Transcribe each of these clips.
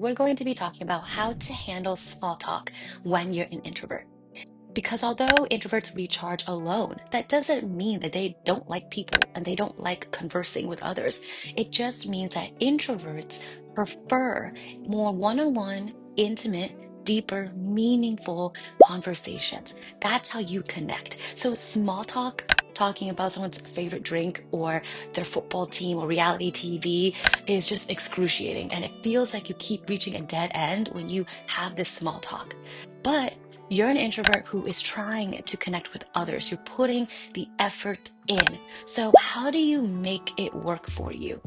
we're going to be talking about how to handle small talk when you're an introvert. Because although introverts recharge alone, that doesn't mean that they don't like people and they don't like conversing with others. It just means that introverts prefer more one-on-one, intimate, deeper, meaningful conversations. That's how you connect. So small talk, talking about someone's favorite drink or their football team or reality TV is just excruciating. And it feels like you keep reaching a dead end when you have this small talk. But you're an introvert who is trying to connect with others. You're putting the effort in. So, how do you make it work for you?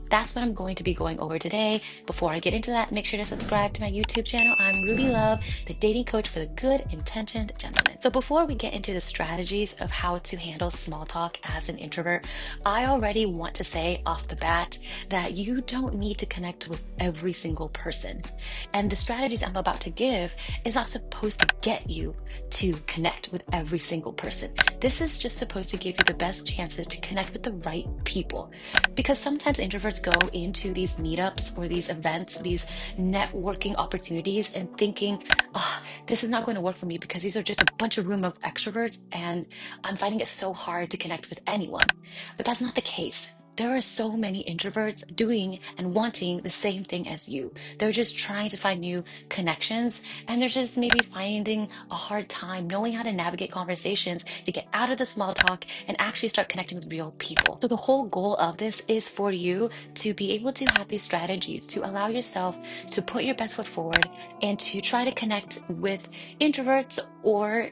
That's what I'm going to be going over today. Before I get into that, make sure to subscribe to my YouTube channel. I'm Ruby Love, the dating coach for the good intentioned gentleman. So before we get into the strategies of how to handle small talk as an introvert, I already want to say off the bat that you don't need to connect with every single person. And the strategies I'm about to give is not supposed to get you to connect with every single person. This is just supposed to give you the best chances to connect with the right people. Because sometimes introverts go into these meetups or these events, these networking opportunities, and thinking, oh, this is not going to work for me because these are just a bunch of room of extroverts and I'm finding it so hard to connect with anyone. But that's not the case. There are so many introverts doing and wanting the same thing as you. They're just trying to find new connections and they're just maybe finding a hard time knowing how to navigate conversations to get out of the small talk and actually start connecting with real people. So the whole goal of this is for you to be able to have these strategies to allow yourself to put your best foot forward and to try to connect with introverts or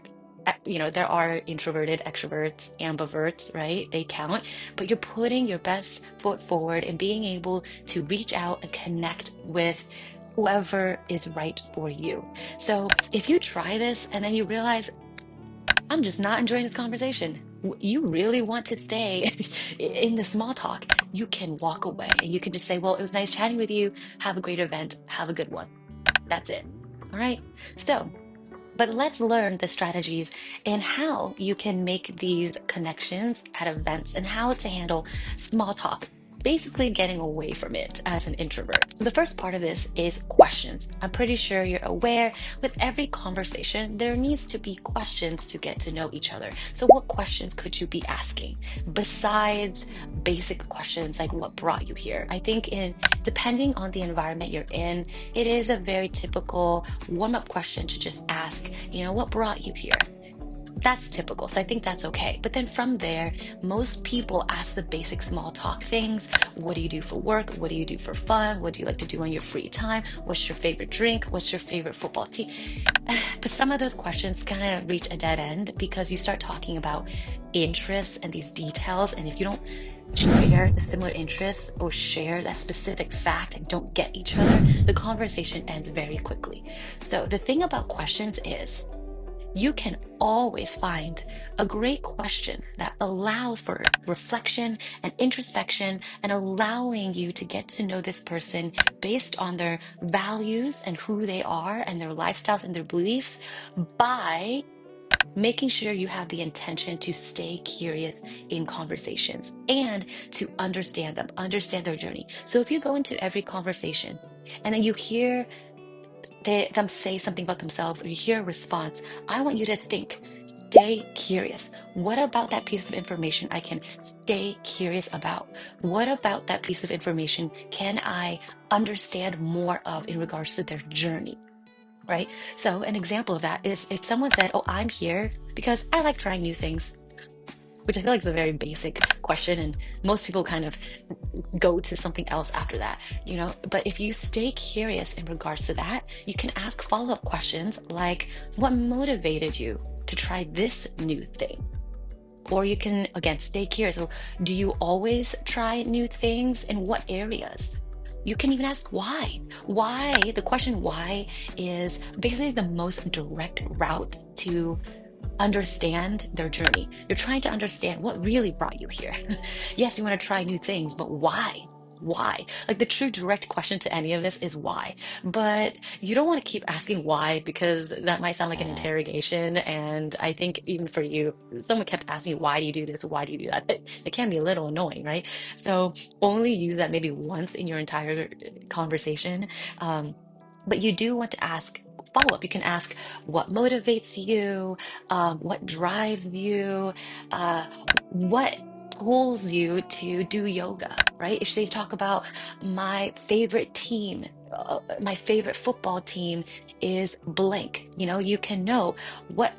there are introverted extroverts, ambiverts, right? They count, but you're putting your best foot forward and being able to reach out and connect with whoever is right for you. So if you try this and then you realize, I'm just not enjoying this conversation. You really want to stay in the small talk, you can walk away and you can just say, well, it was nice chatting with you. Have a great event. Have a good one. That's it. All right. So, but let's learn the strategies and how you can make these connections at events and how to handle small talk, basically getting away from it as an introvert. So the first part of this is questions. I'm pretty sure you're aware with every conversation, there needs to be questions to get to know each other. So what questions could you be asking besides basic questions like what brought you here? I think depending on the environment you're in, it is a very typical warm-up question to just ask, what brought you here? That's typical. So I think that's okay. But then from there, most people ask the basic small talk things. What do you do for work? What do you do for fun? What do you like to do on your free time? What's your favorite drink? What's your favorite football team? But some of those questions kind of reach a dead end because you start talking about interests and these details. And if you don't share the similar interests or share that specific fact and don't get each other, the conversation ends very quickly. So the thing about questions is, you can always find a great question that allows for reflection and introspection and allowing you to get to know this person based on their values and who they are and their lifestyles and their beliefs by making sure you have the intention to stay curious in conversations and to understand them, understand their journey. So if you go into every conversation and then you hear them say something about themselves or you hear a response, I want you to think, stay curious. What about that piece of information I can stay curious about? What about that piece of information can I understand more of in regards to their journey? Right? So an example of that is if someone said, oh, I'm here because I like trying new things, which I feel like is a very basic question, and most people kind of go to something else after that, But if you stay curious in regards to that, you can ask follow-up questions like, what motivated you to try this new thing? Or you can, again, stay curious. So, do you always try new things? In what areas? You can even ask why. Why, the question why is basically the most direct route to understand their journey. You're trying to understand what really brought you here. Yes, you want to try new things, but why? Why? Like the true direct question to any of this is why. But you don't want to keep asking why because that might sound like an interrogation. And I think even for you, someone kept asking you, why do you do this? Why do you do that? It can be a little annoying, right? So only use that maybe once in your entire conversation. But you do want to ask follow up. You can ask what motivates you, what drives you, uh, what pulls you to do yoga, right? If they talk about my favorite team, my favorite football team is blank, you can know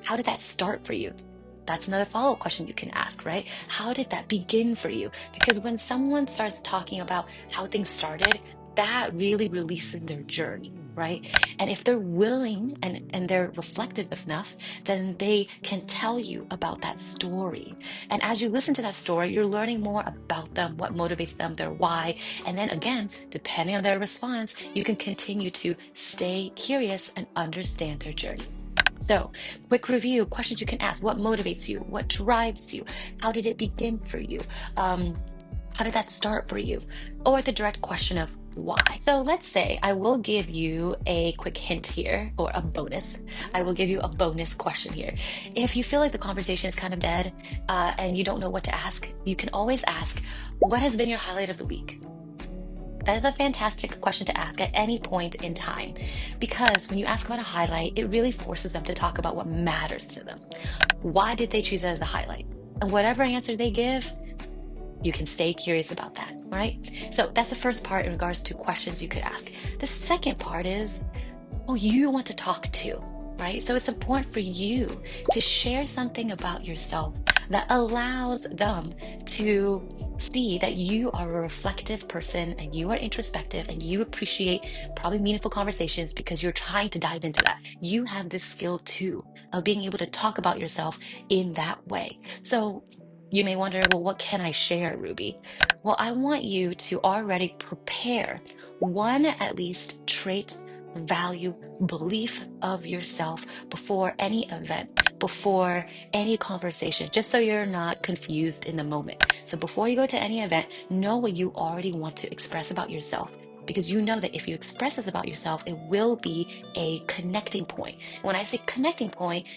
how did that start for you? That's another follow-up question you can ask, right? How did that begin for you? Because when someone starts talking about how things started, that really releases their journey, right? And if they're willing and they're reflective enough, then they can tell you about that story. And as you listen to that story, you're learning more about them, what motivates them, their why. And then again, depending on their response, you can continue to stay curious and understand their journey. So, quick review questions you can ask: what motivates you? What drives you? How did it begin for you? Um, how did that start for you? Or the direct question of why. So let's say I will give you a quick hint here, or a bonus. I will give you a bonus question here. If you feel like the conversation is kind of dead, and you don't know what to ask, you can always ask, what has been your highlight of the week? That is a fantastic question to ask at any point in time, because when you ask about a highlight, it really forces them to talk about what matters to them. Why did they choose it as a highlight? And whatever answer they give, you can stay curious about that, right? So that's the first part in regards to questions you could ask. The second part is who you want to talk to, right? So it's important for you to share something about yourself that allows them to see that you are a reflective person and you are introspective and you appreciate probably meaningful conversations because you're trying to dive into that. You have this skill too of being able to talk about yourself in that way. So you may wonder, well, what can I share, Ruby? Well, I want you to already prepare one at least trait, value, belief of yourself before any event, before any conversation, just so you're not confused in the moment. So before you go to any event, know what you already want to express about yourself. Because you know that if you express this about yourself, it will be a connecting point. When I say connecting point,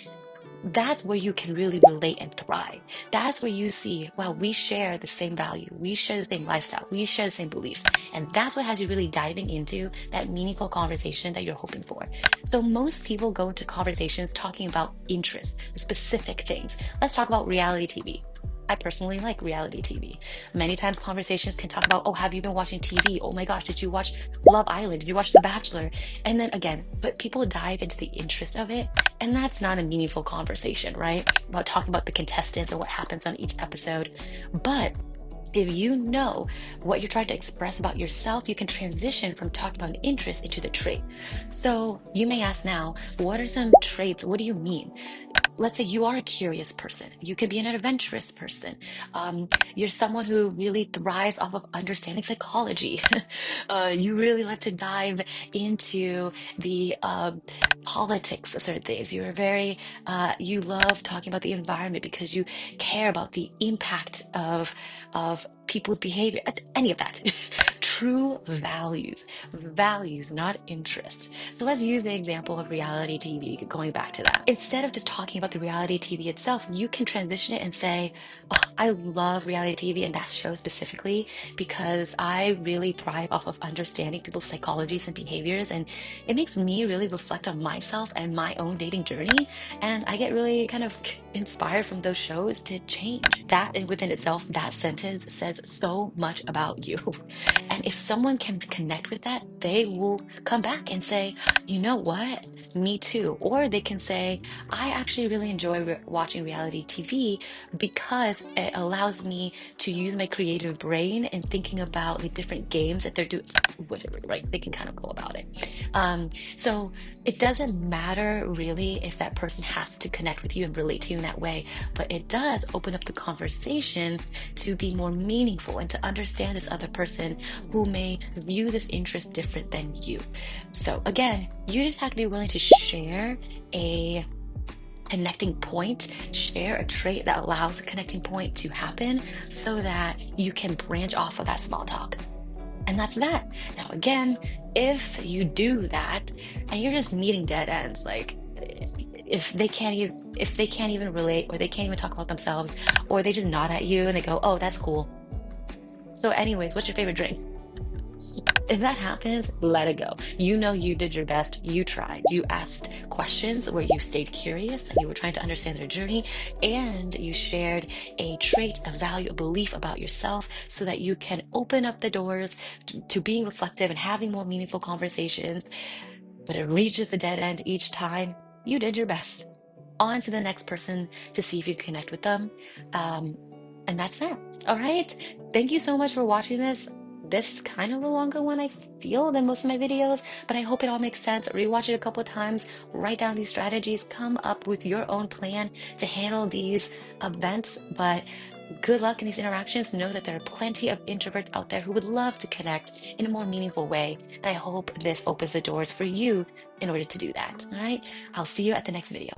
that's where you can really relate and thrive. That's where you see, wow, we share the same value, we share the same lifestyle, we share the same beliefs. And that's what has you really diving into that meaningful conversation that you're hoping for. So most people go into conversations talking about interests, specific things. Let's talk about reality TV. I personally like reality TV. Many times conversations can talk about, oh, have you been watching TV? Oh my gosh, did you watch Love Island? Did you watch The Bachelor? And then again, but people dive into the interest of it. And that's not a meaningful conversation, right? About talking about the contestants and what happens on each episode. But if you know what you're trying to express about yourself, you can transition from talking about an interest into the trait. So you may ask now, what are some traits? What do you mean? Let's say you are a curious person. You could be an adventurous person. You're someone who really thrives off of understanding psychology. You really like to dive into the politics of certain things. You love talking about the environment because you care about the impact of people's behavior. Any of that. True values, not interests. So let's use the example of reality TV, going back to that. Instead of just talking about the reality TV itself, you can transition it and say, oh, I love reality TV and that show specifically because I really thrive off of understanding people's psychologies and behaviors. And it makes me really reflect on myself and my own dating journey. And I get really kind of inspired from those shows to change. That within itself, that sentence says so much about you. And if someone can connect with that, they will come back and say, you know what? Me too. Or they can say, I actually really enjoy watching reality TV because it allows me to use my creative brain and thinking about the different games that they're doing, whatever, right? They can kind of go about it. So it doesn't matter really if that person has to connect with you and relate to you in that way, but it does open up the conversation to be more meaningful and to understand this other person who may view this interest different than you. So again, you just have to be willing to share a connecting point, share a trait that allows a connecting point to happen so that you can branch off of that small talk. And that's that. Now, again, if you do that and you're just meeting dead ends, like if they can't even relate, or they can't even talk about themselves, or they just nod at you and they go, oh, that's cool. So anyways, what's your favorite drink? If that happens, let it go. You know you did your best. You tried. You asked questions where you stayed curious and you were trying to understand their journey, and you shared a trait, a value, a belief about yourself so that you can open up the doors to being reflective and having more meaningful conversations. But it reaches a dead end each time. You did your best. On to the next person to see if you connect with them. Um, and that's that. All right. Thank you so much for watching this. This is kind of a longer one, I feel, than most of my videos, but I hope it all makes sense. Rewatch it a couple of times, write down these strategies, come up with your own plan to handle these events. But good luck in these interactions. Know that there are plenty of introverts out there who would love to connect in a more meaningful way. And I hope this opens the doors for you in order to do that. All right. I'll see you at the next video.